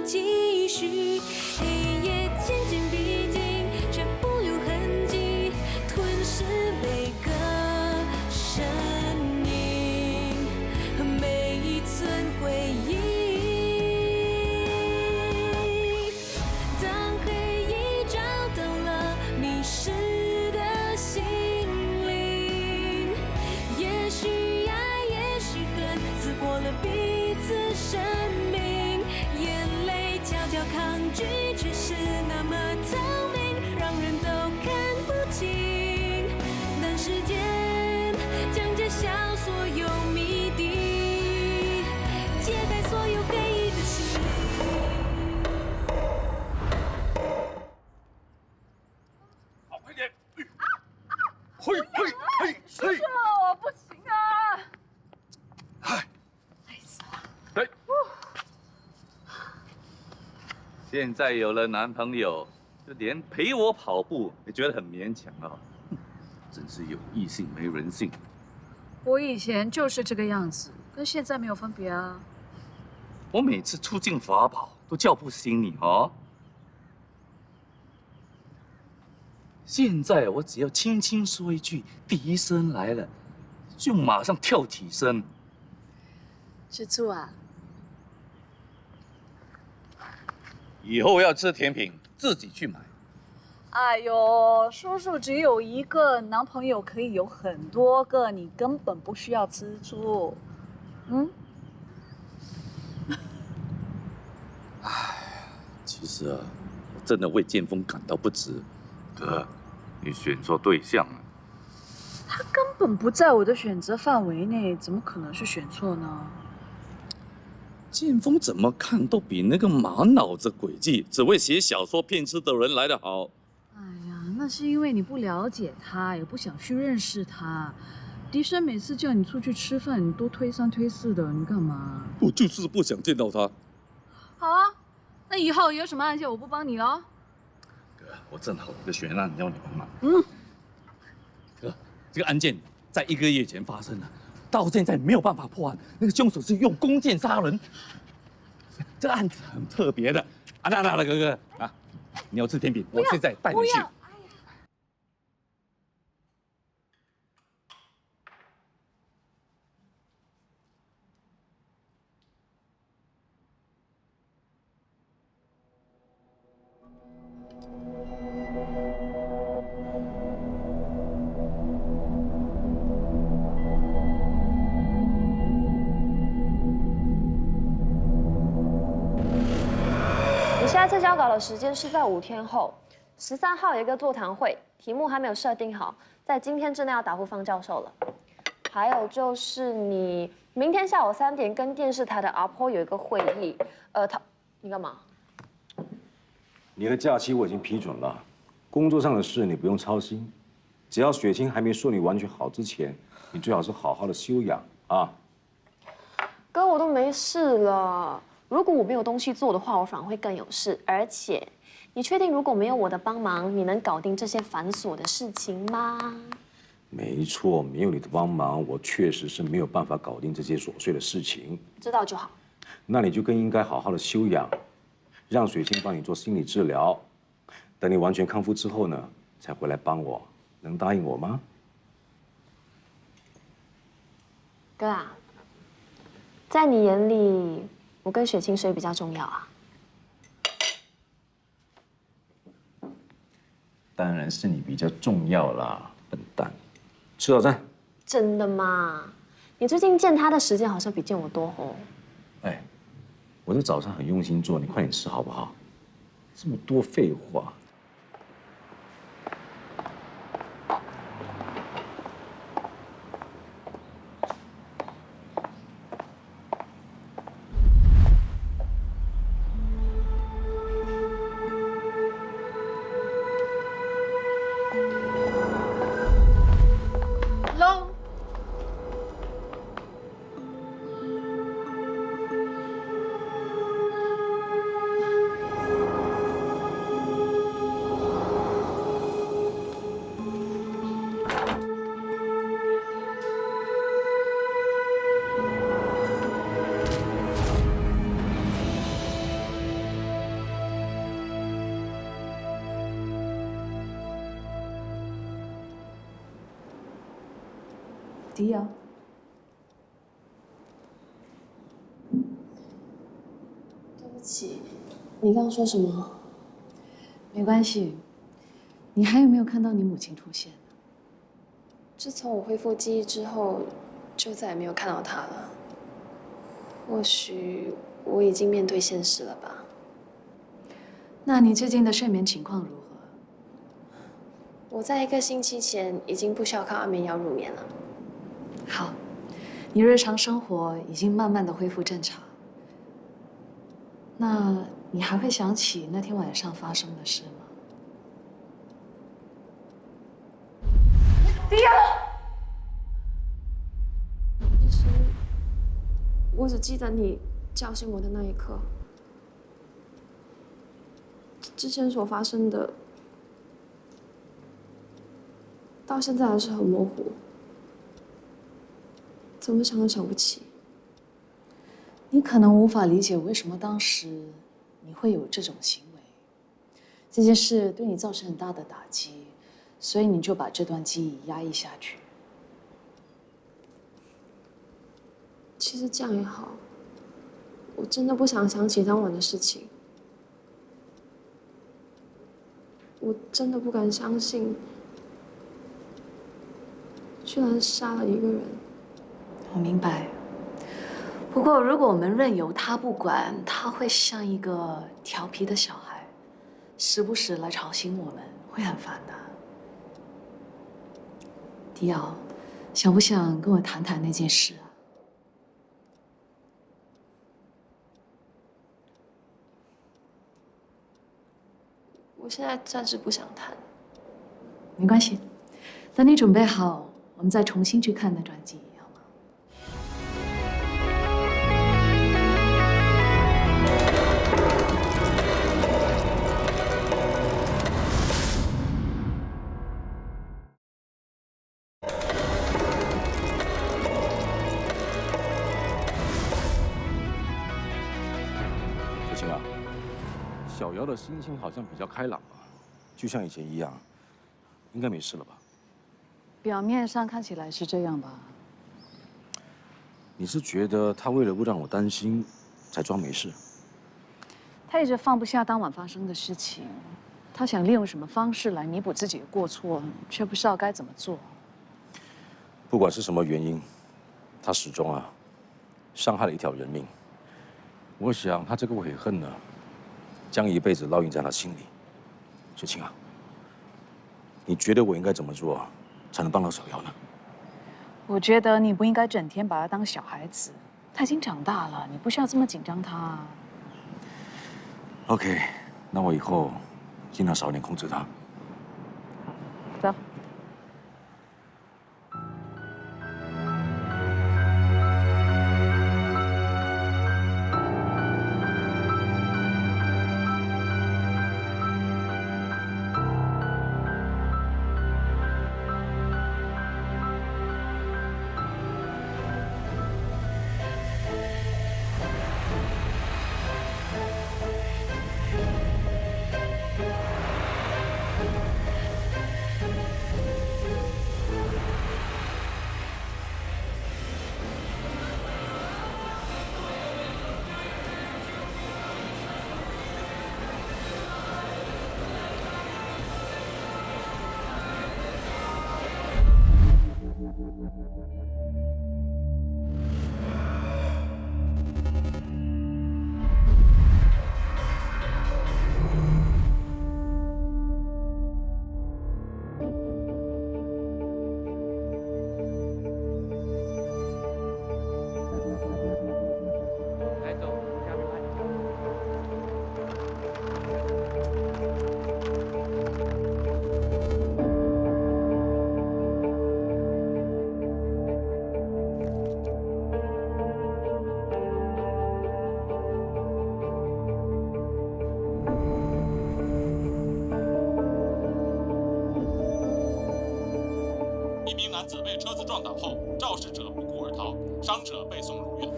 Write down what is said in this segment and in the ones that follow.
要继续。黑夜渐渐逼近，却不留痕迹，吞噬每个生命和每一寸回忆。当黑夜找到了迷失的心灵，也许爱，也许恨，刺破了彼此生命。眼泪悄悄抗拒，却是那么透明，让人都看不清。但时间将揭晓所有谜底，揭开所有黑的心。好，快点！嘿，嘿，嘿，嘿！我不行啊！嗨，累死了。来。现在有了男朋友，就连陪我跑步也觉得很勉强啊！真是有异性没人性。我以前就是这个样子，跟现在没有分别啊。我每次出境法宝都叫不醒你哦。现在我只要轻轻说一句“笛声来了”，就马上跳起身。吃醋啊？以后要吃甜品自己去买。哎呦，叔叔只有一个男朋友，可以有很多个，你根本不需要吃醋。嗯？其实啊，我真的为剑锋感到不值。哥，你选错对象了。他根本不在我的选择范围内，怎么可能是选错呢？剑锋怎么看都比那个满脑子诡计、只会写小说骗吃的人来得好。哎呀，那是因为你不了解他，也不想去认识他。笛声每次叫你出去吃饭，你都推三推四的，你干嘛？我就是不想见到他。好啊，那以后有什么案件我不帮你了。哥，我正好有个悬案要你帮忙。嗯，哥，这个案件在1个月前发生的，到现在没有办法破案。那个凶手是用弓箭杀人。这个案子很特别的。那哥哥啊，你要吃甜品，我现在带你去。你下次交稿的时间是在5天后，13号有一个座谈会，题目还没有设定好，在今天之内要答复方教授了。还有就是你明天下午3点跟电视台的阿婆有一个会议，你干嘛？你的假期我已经批准了，工作上的事你不用操心，只要雪清还没说你完全好之前，你最好是好好的休养啊。哥，我都没事了。如果我没有东西做的话，我反而会更有事。而且，你确定如果没有我的帮忙，你能搞定这些繁琐的事情吗？没错，没有你的帮忙，我确实是没有办法搞定这些琐碎的事情。知道就好。那你就更应该好好的休养，让水清帮你做心理治疗。等你完全康复之后呢，才回来帮我，能答应我吗？哥啊，在你眼里，我跟雪清谁比较重要啊？当然是你比较重要啦，笨蛋。吃早餐。真的吗？你最近见他的时间好像比见我多哦。哎，我这早餐很用心做，你快点吃好不好？这么多废话。迪亚，对不起，你刚刚说什么？没关系。你还有没有看到你母亲出现？自从我恢复记忆之后，就再也没有看到她了。或许我已经面对现实了吧。那你最近的睡眠情况如何？我在1个星期前已经不需要靠安眠药入眠了。好，你日常生活已经慢慢的恢复正常。那你还会想起那天晚上发生的事吗？其实，我只记得你叫醒我的那一刻。之前所发生的，到现在还是很模糊，怎么想都想不起。你可能无法理解为什么当时你会有这种行为。这件事对你造成很大的打击，所以你就把这段记忆压抑下去。其实这样也好，我真的不想想起当晚的事情。我真的不敢相信，居然杀了一个人。我明白。不过，如果我们任由他不管，他会像一个调皮的小孩，时不时来吵醒我们，会很烦的。迪奥，想不想跟我谈谈那件事啊？我现在暂时不想谈。没关系，等你准备好，我们再重新去看那段记忆。小青啊，小姚的心情好像比较开朗啊，就像以前一样，应该没事了吧？表面上看起来是这样吧？你是觉得他为了不让我担心，才装没事？他一直放不下当晚发生的事情，他想利用什么方式来弥补自己的过错，却不知道该怎么做。不管是什么原因，他始终伤害了一条人命。我想他这个悔恨呢，将一辈子烙印在他心里。雪清啊，你觉得我应该怎么做，才能帮到小姚呢？我觉得你不应该整天把他当小孩子，他已经长大了，你不需要这么紧张他。OK， 那我以后尽量少一点控制他。走。一名男子被车子撞倒后，肇事者不顾而逃，伤者被送入院。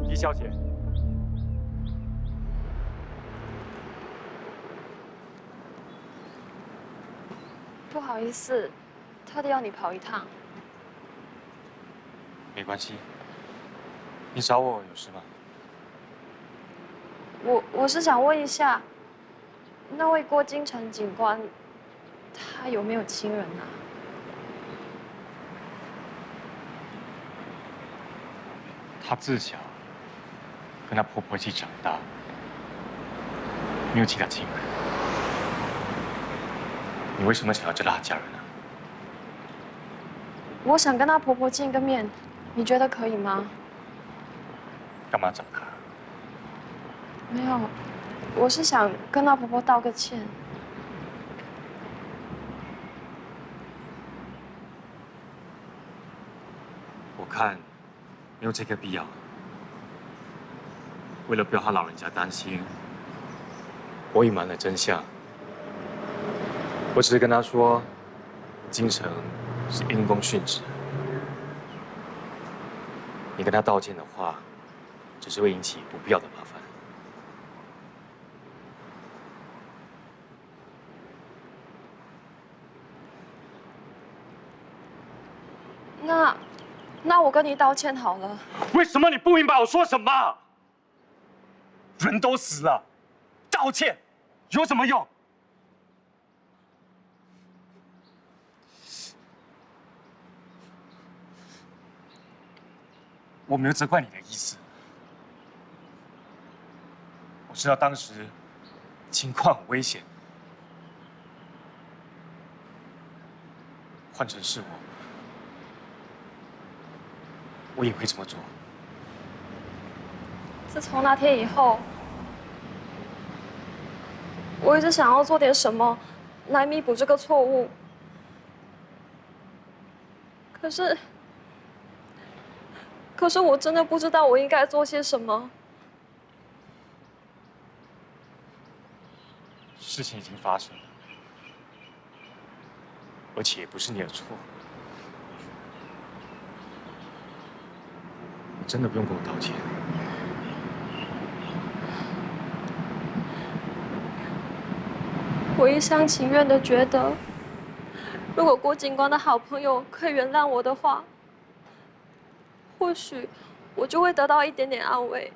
李小姐，不好好意思，特地要你跑一趟。没关系，你找我有事吗？我是想问一下，那位郭京城警官，他有没有亲人啊？她自小跟她婆婆一起长大，没有其他亲人。你为什么想要知道她家人呢？我想跟她婆婆见个面，你觉得可以吗？干嘛找她？没有，我是想跟她婆婆道个歉。我看没有这个必要。为了不要她老人家担心，我隐瞒了真相。我只是跟她说，京城是因公殉职。你跟她道歉的话，只是会引起不必要的麻烦。那我跟你道歉好了。为什么你不明白我说什么？人都死了，道歉有什么用？我没有责怪你的意思。我知道当时情况很危险，换成是我也会这么做。自从那天以后，我一直想要做点什么来弥补这个错误，可是我真的不知道我应该做些什么。事情已经发生了，而且也不是你的错。你真的不用跟我道歉。我一厢情愿的觉得，如果郭警官的好朋友可以原谅我的话，或许我就会得到一点点安慰。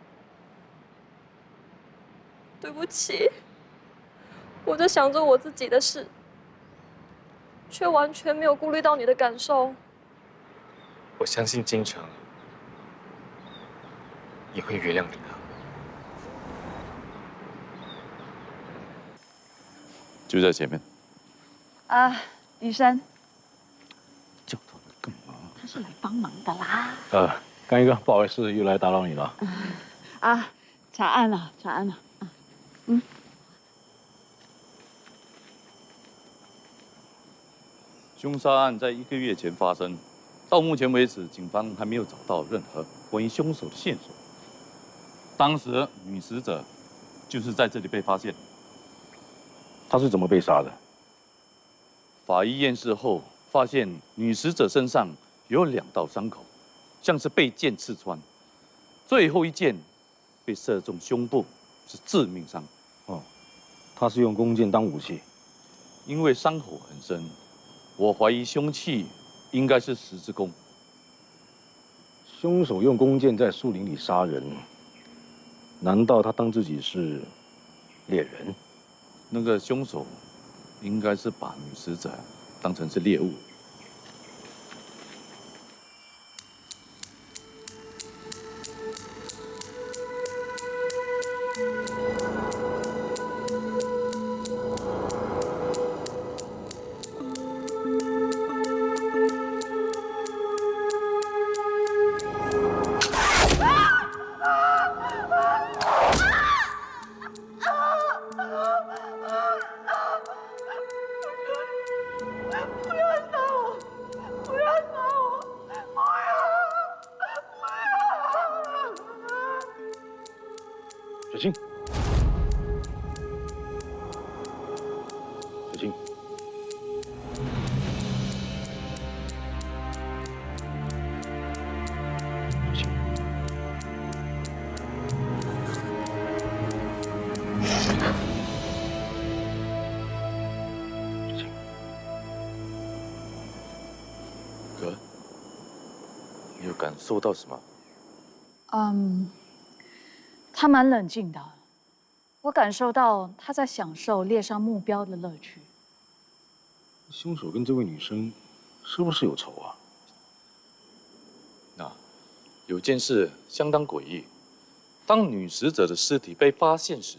对不起，我就想着我自己的事，却完全没有顾虑到你的感受。我相信京城也会原谅你的。就在前面。啊，雨山，叫他来干嘛？他是来帮忙的啦。干一哥，不好意思，又来打扰你了。啊，查案了，查案了。凶杀案在1个月前发生，到目前为止，警方还没有找到任何关于凶手的线索。当时女死者就是在这里被发现。他是怎么被杀的？法医验尸后发现，女死者身上有2道伤口，像是被剑刺穿，最后一剑被射中胸部，是致命伤。哦，他是用弓箭当武器。因为伤口很深，我怀疑凶器应该是十字弓。凶手用弓箭在树林里杀人，难道他当自己是猎人？那个凶手应该是把女死者当成是猎物。水清，水清，水清，水清，受到什么？他蛮冷静的，我感受到他在享受猎杀目标的乐趣。凶手跟这位女生是不是有仇啊？那有件事相当诡异，当女死者的尸体被发现时，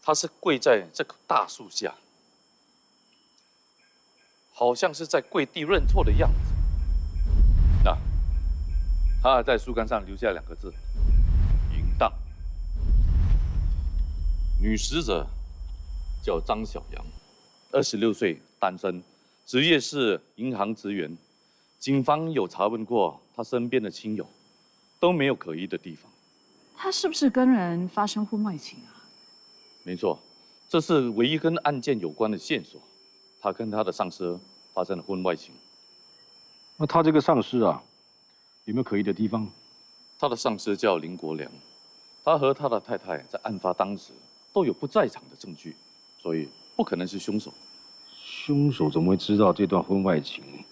她是跪在这棵大树下，好像是在跪地认错的样子。那她还在树干上留下2个字：淫荡。女死者叫张小阳，26岁，单身，职业是银行职员。警方有查问过她身边的亲友，都没有可疑的地方。他是不是跟人发生婚外情啊？没错，这是唯一跟案件有关的线索。他跟他的上司发生了婚外情。那他这个上司啊，有没有可疑的地方？他的上司叫林国良，他和他的太太在案发当时都有不在场的证据，所以不可能是凶手。凶手怎么会知道这段婚外情？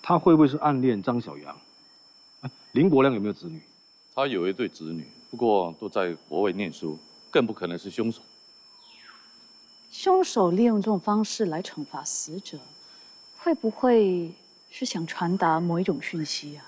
他会不会是暗恋张小阳？林国良有没有子女？他有一对子女，不过都在国外念书，更不可能是凶手。凶手利用这种方式来惩罚死者，会不会是想传达某一种讯息啊？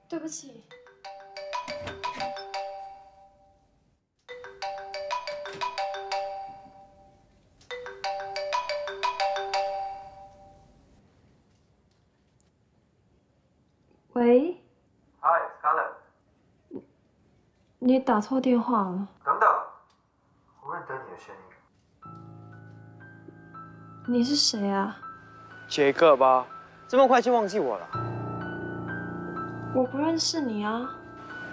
对不起。喂 ，Hi Scarlett，你打错电话了。等等，我认得你的声音。你是谁啊？杰克吧？这么快就忘记我了？我不认识你啊。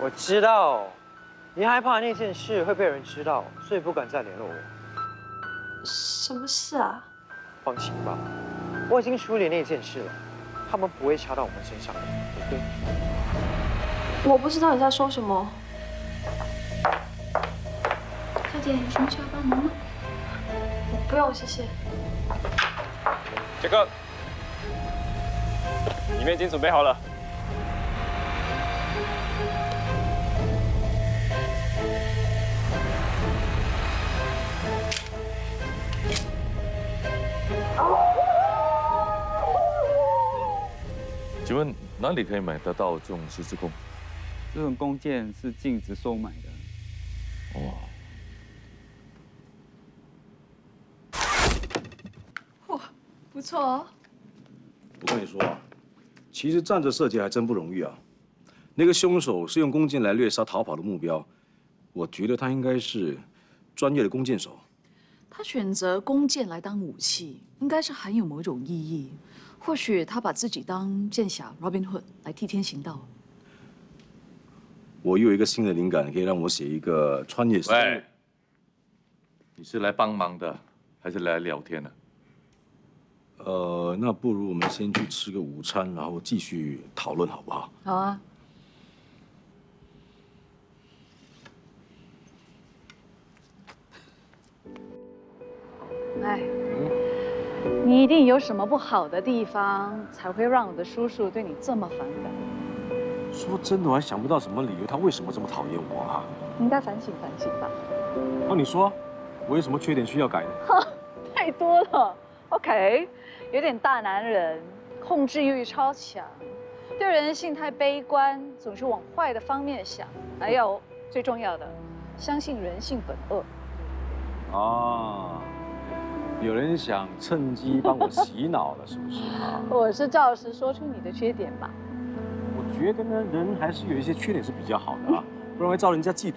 我知道，你害怕那件事会被人知道，所以不敢再联络我。什么事啊？放心吧，我已经处理那件事了，他们不会查到我们身上的，对不对？我不知道你在说什么。小姐，有什么需要帮忙吗？不用，谢谢。杰克，里面已经准备好了。请问哪里可以买得到这种十字弓？这种弓箭是禁止收买的。哦。哇，不错哦。我跟你说啊，其实站着射击还真不容易啊。那个凶手是用弓箭来掠杀逃跑的目标，我觉得他应该是专业的弓箭手。他选择弓箭来当武器，应该是含有某一种意义。或许他把自己当剑侠 Robin Hood 来替天行道。我又有一个新的灵感，可以让我写一个穿越。喂，你是来帮忙的，还是来聊天的？那不如我们先去吃个午餐，然后继续讨论，好不好？好啊。哎，你一定有什么不好的地方，才会让我的叔叔对你这么反感。说真的，我还想不到什么理由，他为什么这么讨厌我啊？你应该反省反省吧。那你说，我有什么缺点需要改的？太多了。OK， 有点大男人，控制欲超强，对人性太悲观，总是往坏的方面想。还有最重要的，相信人性本恶。啊，有人想趁机帮我洗脑了，是不是啊？我是照实说出你的缺点吧。我觉得呢，人还是有一些缺点是比较好的啊，不然会招人家嫉妒。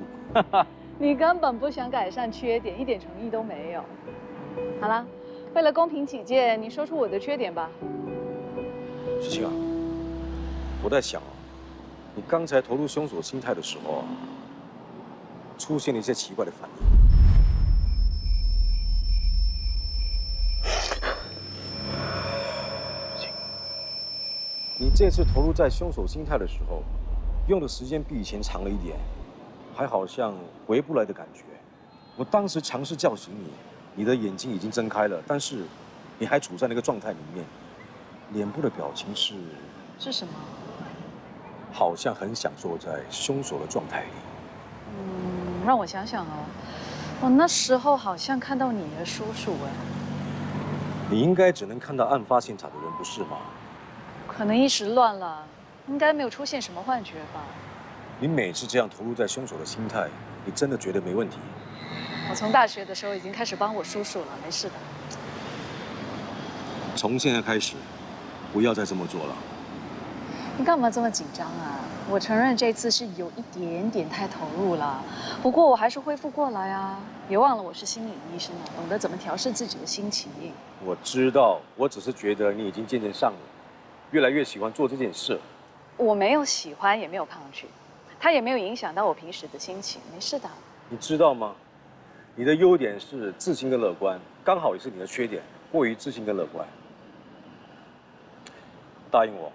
你根本不想改善缺点，一点诚意都没有。好了，为了公平起见，你说出我的缺点吧。事情啊，我在想啊，你刚才投入凶手心态的时候啊，出现了一些奇怪的反应。你这次投入在凶手心态的时候，用的时间比以前长了一点，还好像回不来的感觉。我当时尝试叫醒你，你的眼睛已经睁开了，但是你还处在那个状态里面，脸部的表情是什么？好像很享受在凶手的状态里。让我想想哦，我那时候好像看到你的叔叔哎。你应该只能看到案发现场的人，不是吗？可能一时乱了，应该没有出现什么幻觉吧。你每次这样投入在凶手的心态，你真的觉得没问题？我从大学的时候已经开始帮我叔叔了，没事的。从现在开始，不要再这么做了。你干嘛这么紧张啊？我承认这次是有一点点太投入了，不过我还是恢复过来啊。别忘了我是心理医生啊，懂得怎么调试自己的心情。我知道，我只是觉得你已经渐渐上瘾，越来越喜欢做这件事。我没有喜欢，也没有抗拒，它也没有影响到我平时的心情，没事的。你知道吗？你的优点是自信跟乐观，刚好也是你的缺点，过于自信跟乐观。答应我，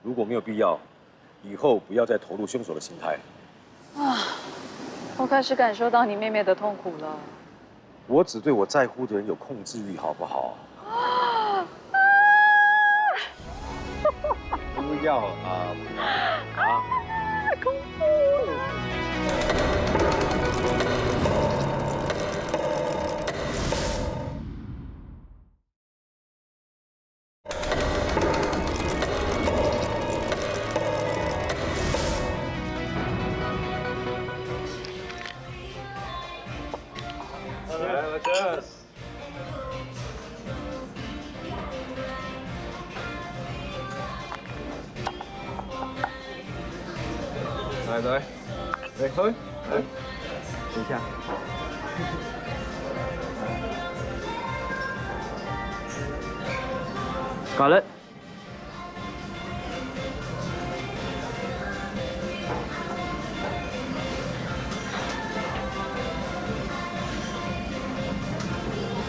如果没有必要，以后不要再投入凶手的心态。啊，我开始感受到你妹妹的痛苦了。我只对我在乎的人有控制欲，好不好？不要啊！不要啊！恐怖！来 ，Cheers！ 來，你去，嚟，等一下。搞了。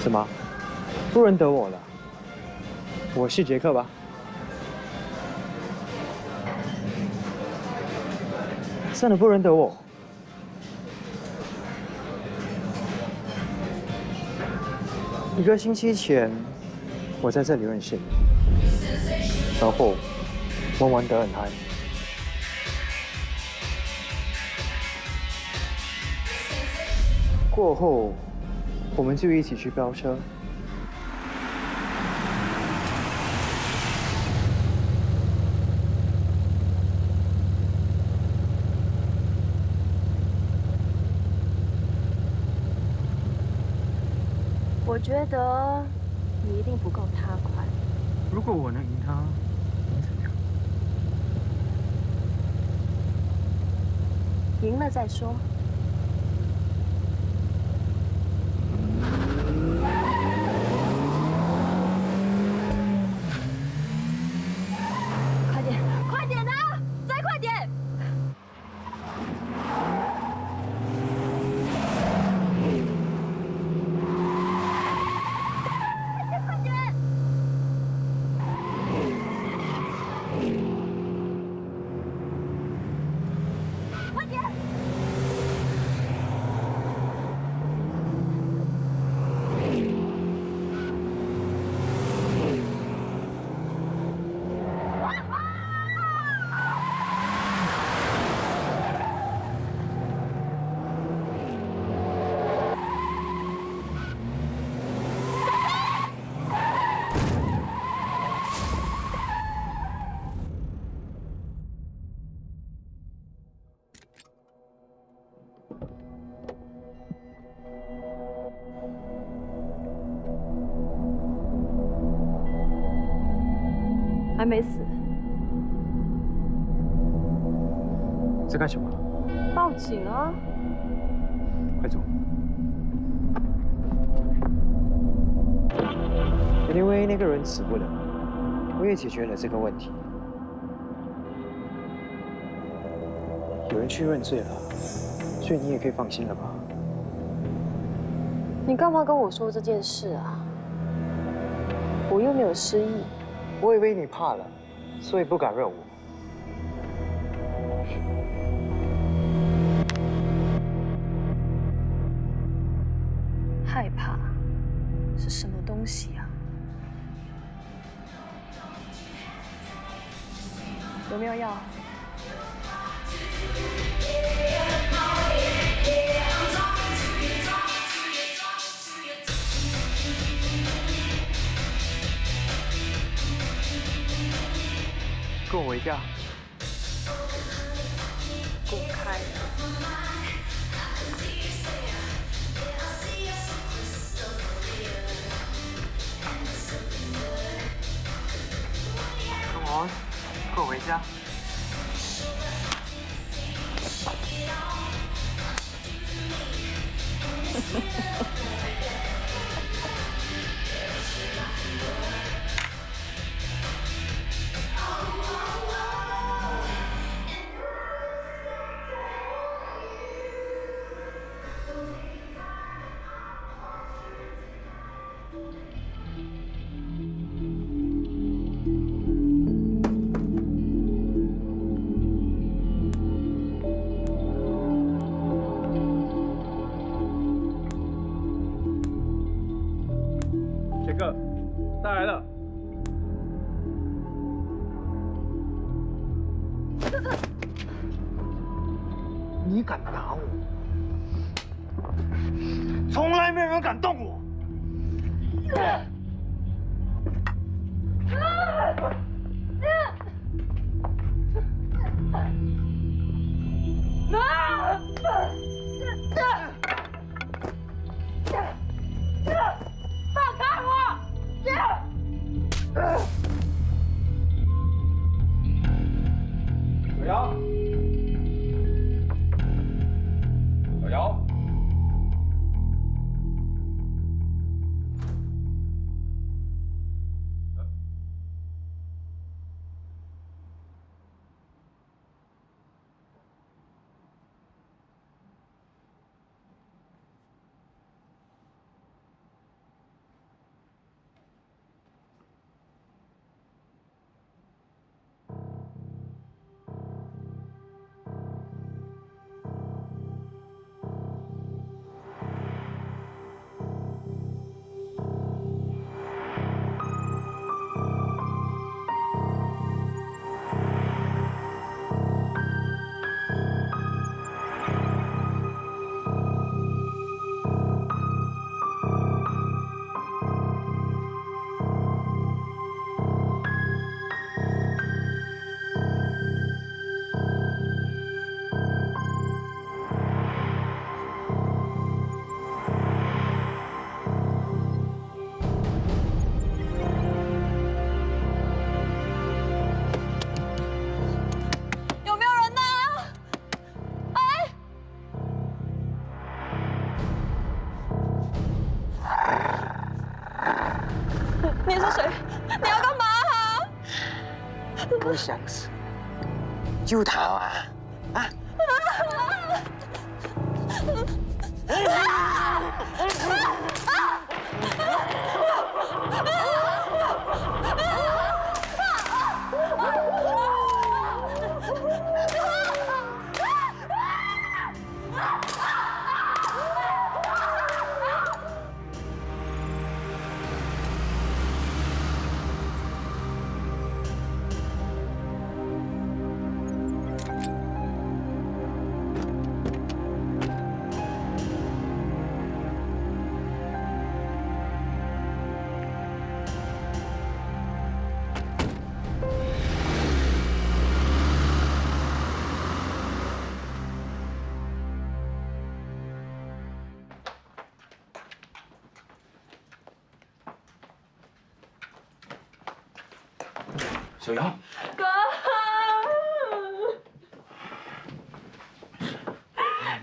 什么？不认得我了？我是杰克吧？真的不认得我？一个星期前，我在这里认识你，然后我玩得很嗨。过后，我们就一起去飙车。我觉得你一定不够他快。如果我能赢他，能怎样？赢了再说。快点，快点啊！再快点！快点！没死。在干什么？报警啊！快走。Anyway， 那个人死不了，我也解决了这个问题。有人去认罪了，所以你也可以放心了吧？你干嘛跟我说这件事啊？我又没有失忆。我以为你怕了，所以不敢认我。害怕是什么东西啊？有没有药？跟我回家。滚开！跟我回家。杰克，带来了。你敢打我？从来没有人敢动我。放开我！小姚，小姚，有没有人呢？哎！你是谁？你要干嘛啊？我想死，就逃啊！啊！小瑶，哥，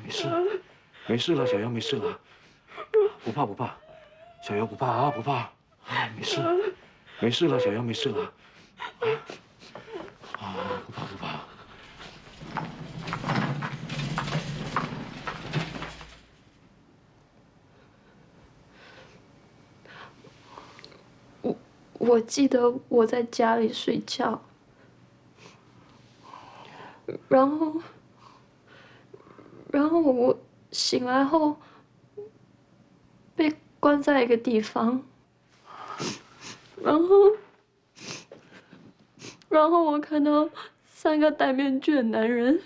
没事，没事了，小瑶没事了，不怕不怕，小瑶不怕啊不怕，没事，没事了，小瑶没事了，不怕不怕。我记得我在家里睡觉，然后我醒来后被关在一个地方，然后我看到3个戴面具的男人，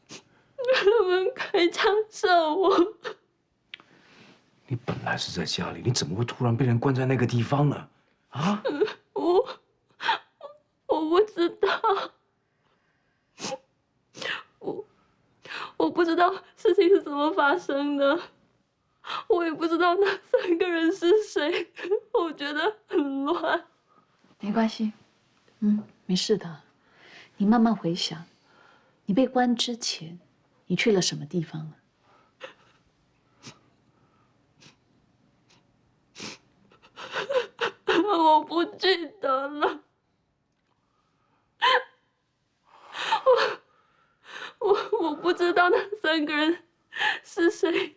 他们开枪射我。你本来是在家里，你怎么会突然被人关在那个地方呢？啊？我不知道，我不知道事情是怎么发生的，我也不知道那3个人是谁，我觉得很乱。没关系，没事的。你慢慢回想，你被关之前，你去了什么地方了？我不记得了，我不知道那3个人是谁，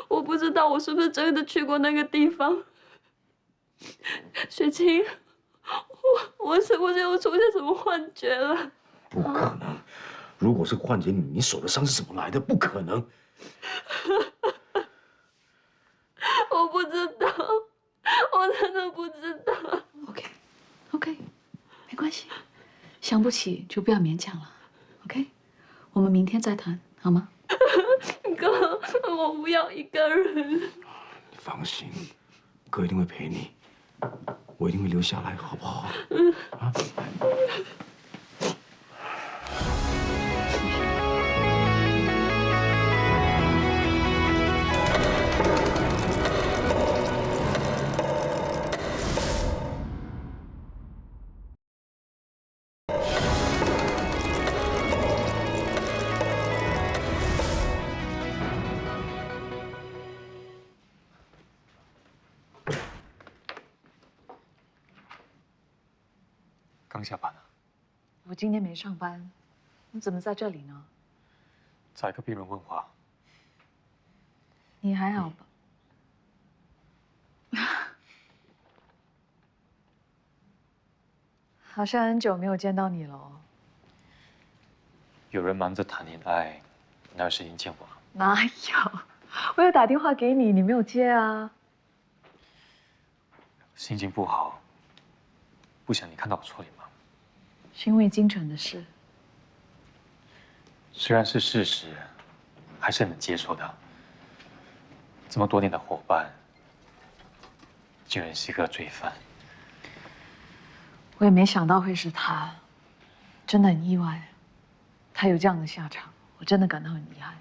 我不知道我是不是真的去过那个地方。雪晴，我是不是又出现什么幻觉了？不可能！如果是幻觉，你手的伤是怎么来的？不可能！我不知道，我真的不知道。OK， 没关系，想不起就不要勉强了。OK， 我们明天再谈，好吗？哥，我不要一个人。你放心，哥一定会陪你，我一定会留下来，好不好？啊！刚下班啊，我今天没上班，你怎么在这里呢？找一个病人问话。你还好吧？好像很久没有见到你了哦。有人忙着谈恋爱，哪有时间见我？哪有？我有打电话给你，你没有接啊。心情不好，不想你看到我处理吗？是因为京城的事。虽然是事实，还是能接受的。这么多年的伙伴，竟然是一个罪犯。我也没想到会是他，真的很意外。他有这样的下场，我真的感到很遗憾。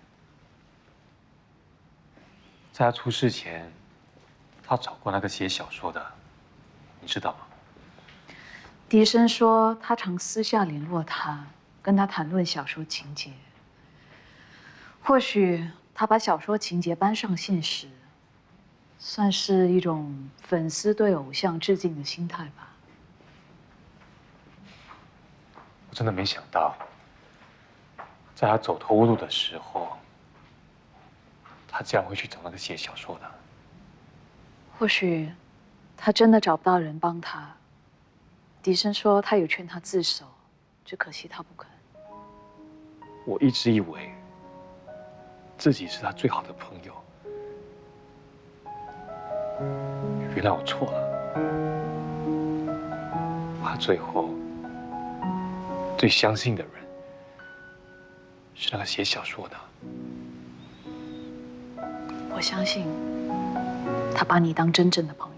在他出事前，他找过那个写小说的，你知道吗？笛声说他常私下联络他，跟他谈论小说情节。或许他把小说情节搬上现实，算是一种粉丝对偶像致敬的心态吧。我真的没想到，在他走投无路的时候，他竟然会去找那个写小说的。或许他真的找不到人帮他。笛声说他有劝他自首，只可惜他不肯。我一直以为自己是他最好的朋友，原来我错了。他最后最相信的人是那个写小说的。我相信他把你当真正的朋友。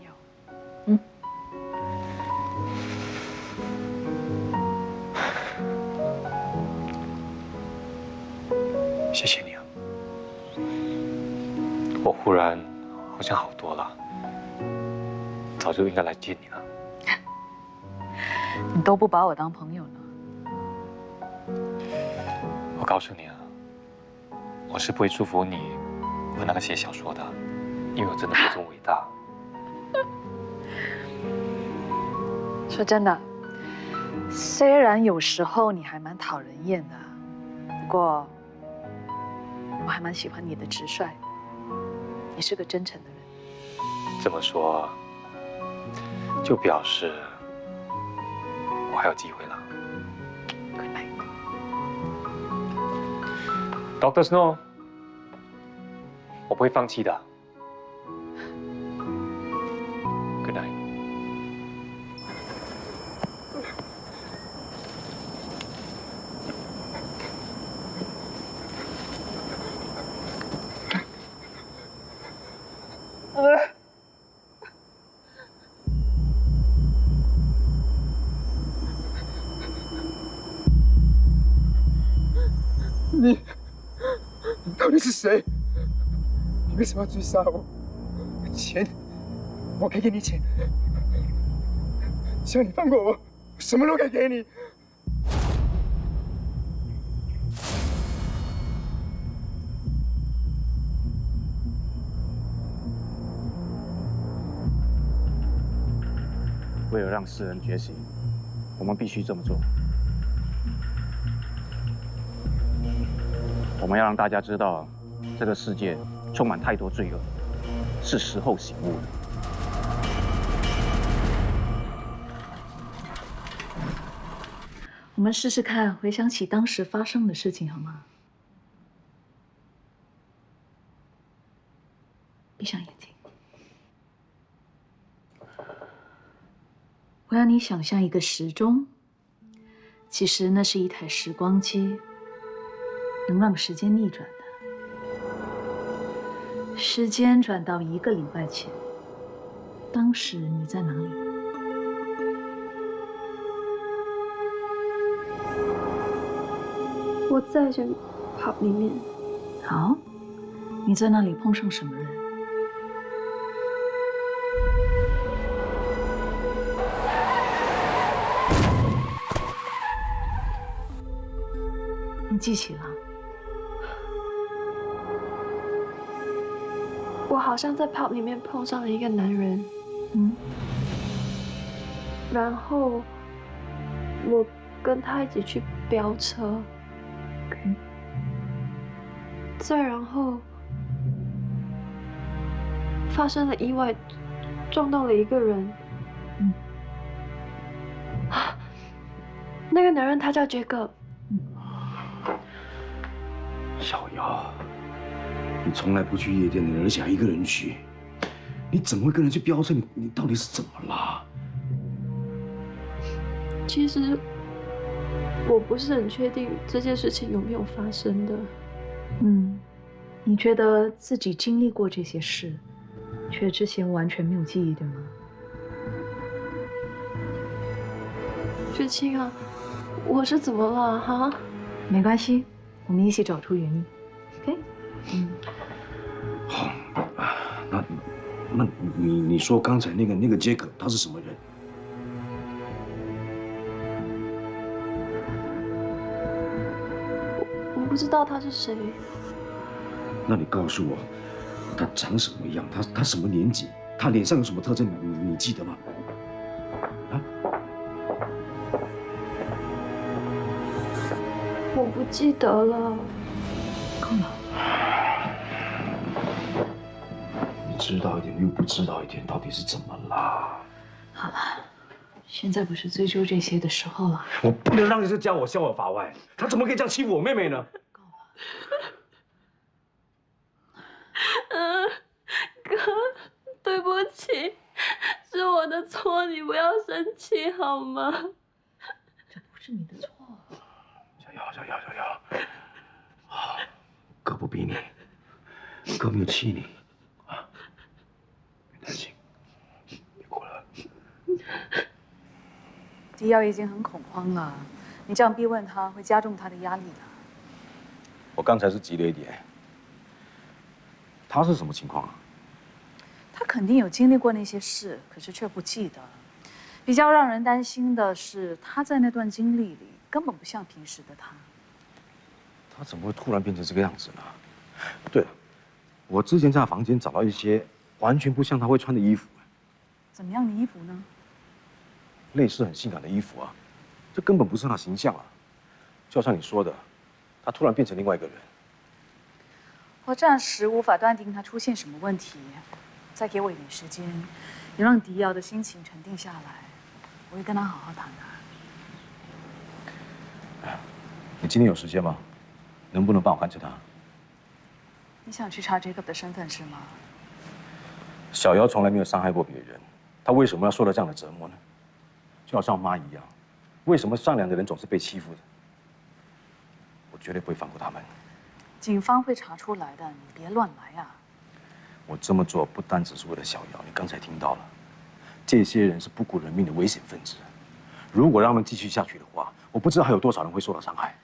谢谢你啊，我忽然好像好多了，早就应该来见你了。你都不把我当朋友呢。我告诉你啊，我是不会祝福你和那个写小说的，因为我真的不这么伟大。说真的，虽然有时候你还蛮讨人厌的，不过我还蛮喜欢你的直率，你是个真诚的人。这么说，就表示我还有机会了。Good night. Dr. Snow， 我不会放弃的。Good night。你到底是谁？你为什么要追杀我？钱，我可以给你钱。只要你放过我，什么都可以给你。为了让世人觉醒，我们必须这么做。我们要让大家知道，这个世界充满太多罪恶，是时候醒悟了。我们试试看，回想起当时发生的事情，好吗？闭上眼睛。我要你想象一个时钟，其实那是一台时光机，能让时间逆转的。时间转到1个礼拜前，当时你在哪里？我在这 pub 里面。好，你在那里碰上什么人？你记起了？我好像在 pub 里面碰上了一个男人，然后我跟他一起去飙车，再然后发生了意外，撞到了一个人。那个男人他叫杰克。小瑶，你从来不去夜店的人，而且还一个人去，你怎么会跟人去飙车？你到底是怎么了？其实我不是很确定这件事情有没有发生的。你觉得自己经历过这些事，却之前完全没有记忆，对吗？雪清啊，我是怎么了哈？没关系，我们一起找出原因。OK？ 好，那你说刚才那个杰克他是什么人？我不知道他是谁。那你告诉我，他长什么样？他什么年纪？他脸上有什么特征？你记得吗？啊？我不记得了。够了。你知道一点又不知道一点，到底是怎么啦？好了，现在不是追究这些的时候了。我不能让你这家伙逍遥法外，他怎么可以这样欺负我妹妹呢？哥，对不起，是我的错，你不要生气好吗？这不是你的错。小瑶，哥不逼你，哥没有气你，啊，别担心，别哭了。迪耀已经很恐慌了，你这样逼问他，会加重他的压力的。我刚才是急了一点。他是什么情况啊？他肯定有经历过那些事，可是却不记得。比较让人担心的是，他在那段经历里根本不像平时的他。他怎么会突然变成这个样子呢？对了，我之前在他房间找到一些完全不像他会穿的衣服。怎么样的衣服呢？类似很性感的衣服啊，这根本不是他形象啊。就像你说的，他突然变成另外一个人。我暂时无法断定他出现什么问题，再给我一点时间，也让迪瑶的心情沉淀下来，我会跟他好好谈谈。你今天有时间吗？能不能帮我看着他？你想去查 Jacob 的身份是吗？小姚从来没有伤害过别人，他为什么要受到这样的折磨呢？就好像我妈一样，为什么善良的人总是被欺负的？我绝对不会放过他们。警方会查出来的，你别乱来啊！我这么做不单只是为了小姚，你刚才听到了，这些人是不顾人命的危险分子。如果让他们继续下去的话，我不知道还有多少人会受到伤害。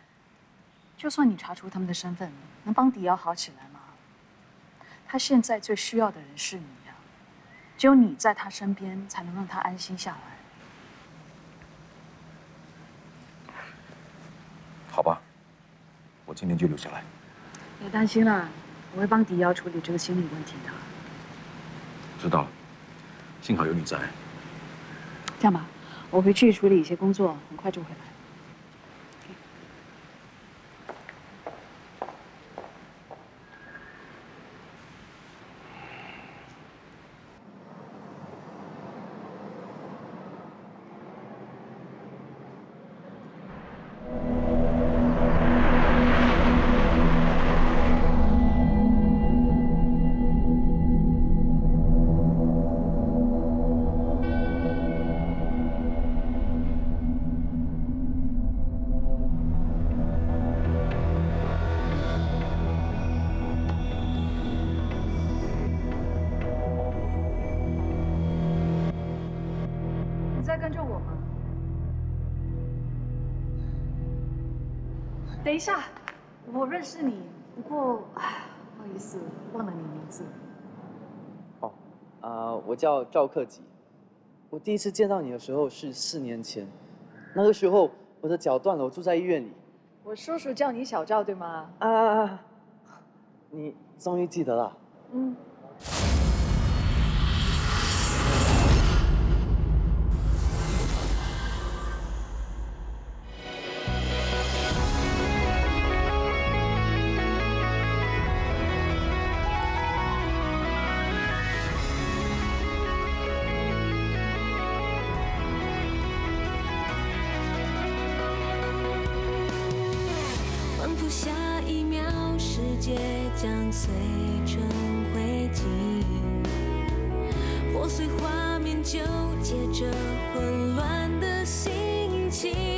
就算你查出他们的身份，能帮迪瑶好起来吗？他现在最需要的人是你呀，只有你在他身边，才能让他安心下来。好吧，我今天就留下来。别担心了，我会帮迪瑶处理这个心理问题的。知道了，幸好有你在。这样吧，我回去处理一些工作，很快就回来。在跟着我吗？等一下，我认识你，不过，不好意思，忘了你名字。我叫赵克己。我第一次见到你的时候是4年前，那个时候我的脚断了，我住在医院里。我叔叔叫你小赵对吗？你终于记得了。嗯。仿佛下一秒世界将碎成灰烬，破碎画面纠结着混乱的心情。